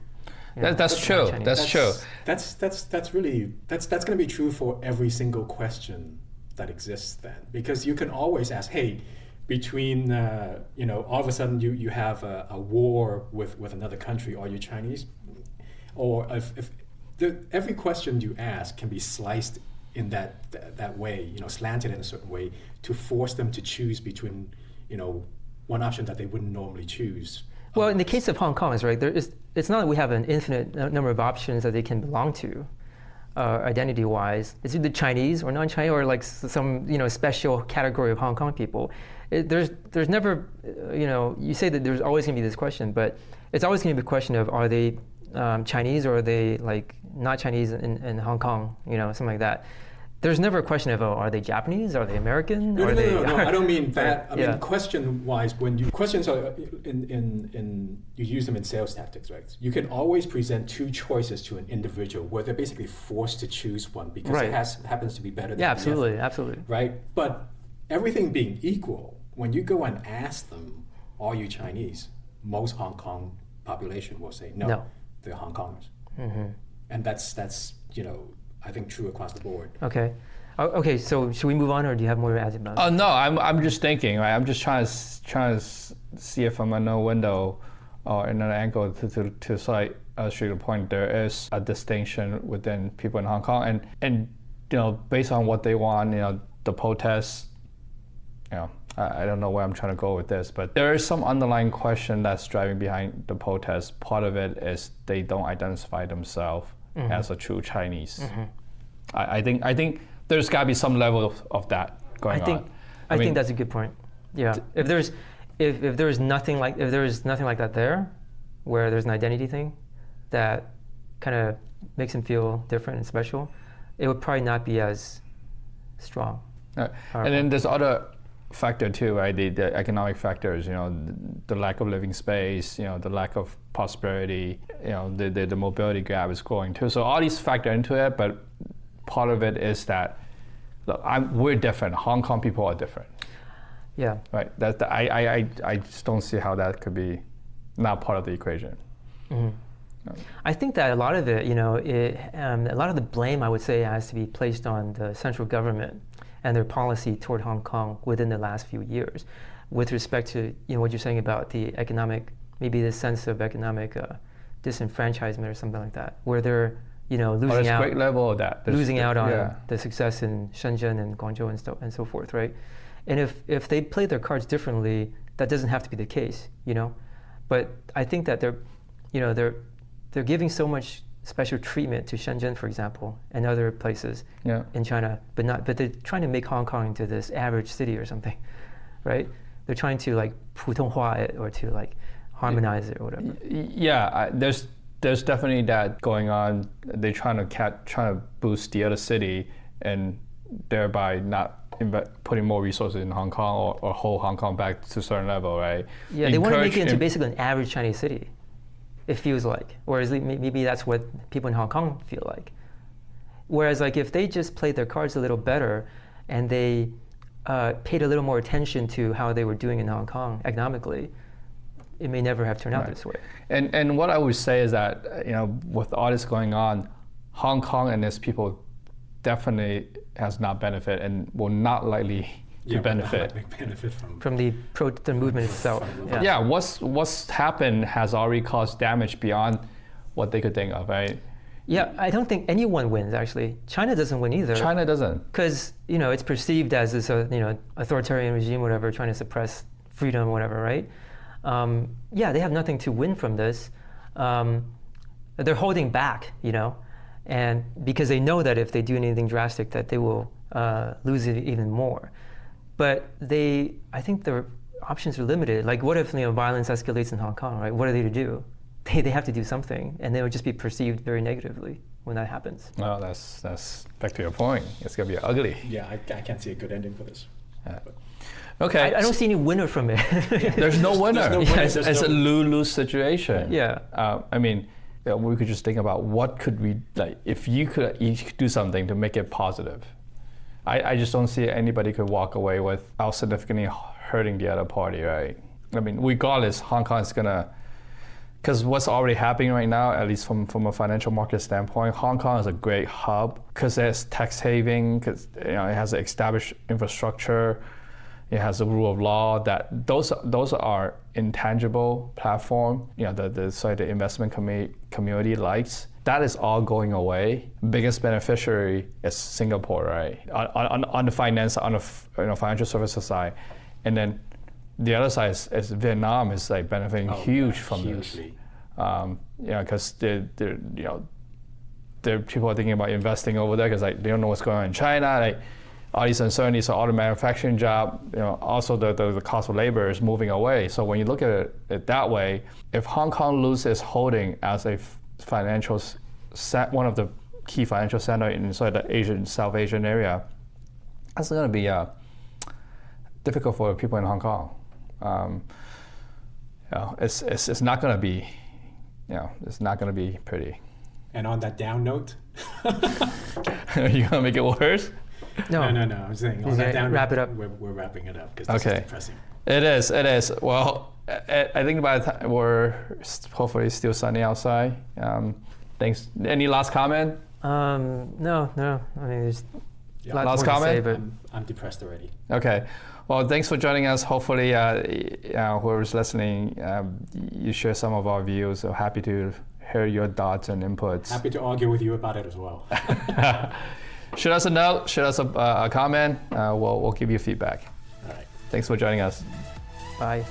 That's true. That's true. That's going to be true for every single question that exists then, because you can always ask, hey, between all of a sudden you have a war with another country, are you Chinese? Or if every question you ask can be sliced in that way, slanted in a certain way to force them to choose between one option that they wouldn't normally choose. Well, in the case of Hong Kong, right, it's not that we have an infinite number of options that they can belong to, identity-wise. It's either Chinese or non-Chinese or like some special category of Hong Kong people. There's never, you say that there's always going to be this question, but it's always going to be a question of are they Chinese or are they like not Chinese in Hong Kong, something like that. There's never a question of, are they Japanese? Are they American? No, I don't mean that. I mean, question-wise, when questions are you use them in sales tactics, right? You can always present 2 choices to an individual where they're basically forced to choose one because it happens to be better than the other. Absolutely. Right? But everything being equal, when you go and ask them, are you Chinese? Most Hong Kong population will say, no. They're Hong Kongers. Mm-hmm. And that's I think true across the board. Okay. Okay. So should we move on, or do you have more to add about it? No. I'm just thinking. Right. I'm just trying to see if from another window or another angle to sort of illustrate the point. There is a distinction within people in Hong Kong, and based on what they want, the protests. I don't know where I'm trying to go with this, but there is some underlying question that's driving behind the protests. Part of it is they don't identify themselves as a true Chinese. Mm-hmm. I think there's got to be some level of that going on. I think that's a good point. Yeah. If there is nothing like that there, where there's an identity thing that kind of makes them feel different and special, it would probably not be as strong. And then there's other factor too, right? The economic factors, the lack of living space, the lack of prosperity, the mobility gap is growing too. So all these factor into it, but part of it is that we're different. Hong Kong people are different. Yeah. Right. I just don't see how that could be not part of the equation. Mm-hmm. I think that a lot of it, a lot of the blame, I would say, has to be placed on the central government and their policy toward Hong Kong within the last few years, with respect to what you're saying about the economic, maybe the sense of economic disenfranchisement or something like that, where they're losing out. Great level of that. Losing out on the success in Shenzhen and Guangzhou and so forth, right? And if they play their cards differently, that doesn't have to be the case, But I think that they're giving so much special treatment to Shenzhen, for example, and other places in China, but they're trying to make Hong Kong into this average city or something, right? They're trying to like 普通话 it or to like harmonize it or whatever. Yeah, there's definitely that going on. They're trying to boost the other city and thereby not putting more resources in Hong Kong or hold Hong Kong back to a certain level, right? Yeah, they want to make it into basically an average Chinese city. It feels like, or maybe that's what people in Hong Kong feel like. Whereas, like, if they just played their cards a little better, and they paid a little more attention to how they were doing in Hong Kong economically, it may never have turned out this way. And what I would say is that with all this going on, Hong Kong and its people definitely has not benefited and will not likely to benefit from the movement itself. Yeah, what's happened has already caused damage beyond what they could think of, right? Yeah, I don't think anyone wins, actually. China doesn't win either. China doesn't. Because, it's perceived as this, authoritarian regime, whatever, trying to suppress freedom, whatever, right? They have nothing to win from this. they're holding back, and because they know that if they do anything drastic, that they will lose it even more. But I think their options are limited. Like, what if violence escalates in Hong Kong, right? What are they to do? They have to do something, and they would just be perceived very negatively when that happens. Well, that's back to your point. It's gonna be ugly. Yeah, I can't see a good ending for this. Yeah. Okay. I don't see any winner from it. There's no winner. There's It's a lose-lose situation. Yeah. I mean, we could just think about what could we, like, if you could each do something to make it positive. I just don't see anybody could walk away without significantly hurting the other party, right? I mean, regardless, Hong Kong is gonna, because what's already happening right now, at least from a financial market standpoint, Hong Kong is a great hub because there's tax haven, because it has an established infrastructure, it has a rule of law. That those are intangible platform. The investment community likes. That is all going away. Biggest beneficiary is Singapore, right? On the finance, on the financial services side, and then the other side is Vietnam is like benefiting huge from hugely. this. Because there people are thinking about investing over there because they don't know what's going on in China. Like all these uncertainties, so all the manufacturing job, also the cost of labor is moving away. So when you look at it that way, if Hong Kong loses holding as a financial one of the key financial center inside the South Asian area, that's going to be difficult for people in Hong Kong. It's not going to be, it's not going to be pretty. And on that down note, are you going to make it worse? No. I'm saying on that down note, wrap it up. We're wrapping it up because this is depressing. It is. Well, I think by the time we're hopefully still sunny outside. Thanks. Any last comment? No. I mean, there's lots last more comment. to say, but I'm depressed already. Okay. Well, thanks for joining us. Hopefully, whoever's listening, you share some of our views. So happy to hear your thoughts and inputs. Happy to argue with you about it as well. Shoot us a note. Shoot us a comment. We'll give you feedback. All right. Thanks for joining us. bye.